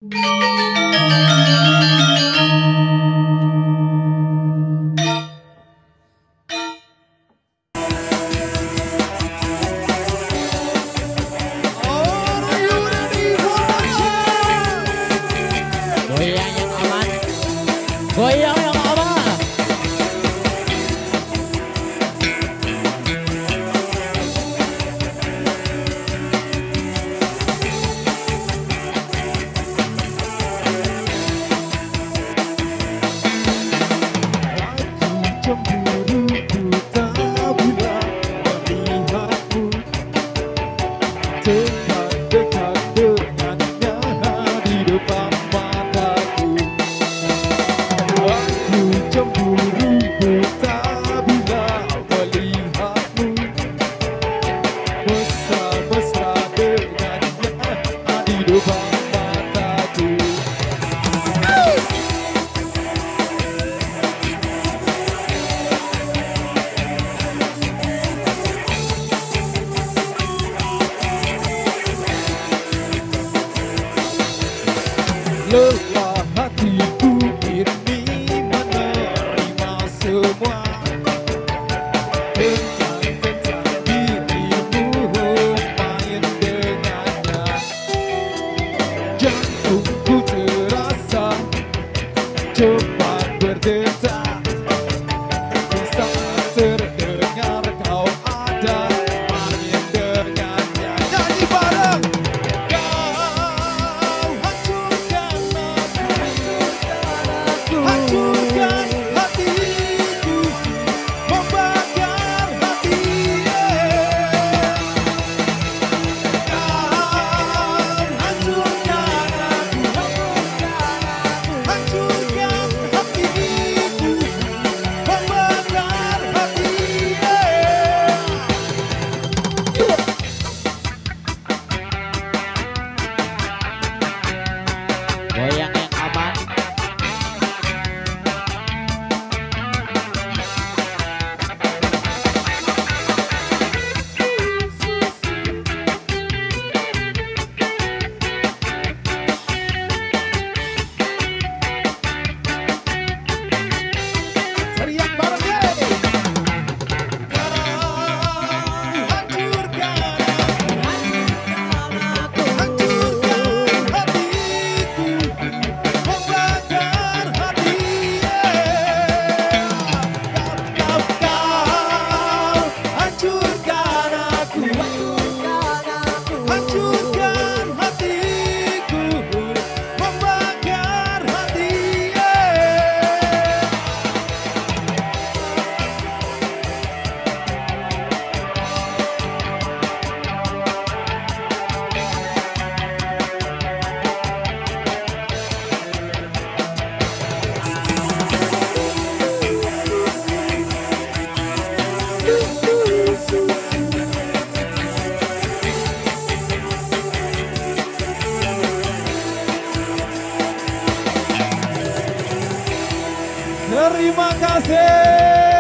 Goyang yang aman, goyang yang aman. Cemburu ku tak bila melihatmu dekat-dekat dengannya di depan mataku. Aku cemburu ku tak bila melihatmu mesra-mesra dengannya di depan mataku. Lelah hatiku ini menerima semua tentang dirimu main dengannya. Jantungku terasa cepat berdetak di saat terdengar kau ada main dengannya. Nyanyi bareng. Hancurkan hatiku, membakar hati. Hancurkan aku, hancurkan hatiku, membakar hati. Goyang yang aman. Teriak bareng ye. Hancurkan hatiku, membakar hati. Kau hancurkan aku, hancurkan hatiku, membakar hati. Terima kasih.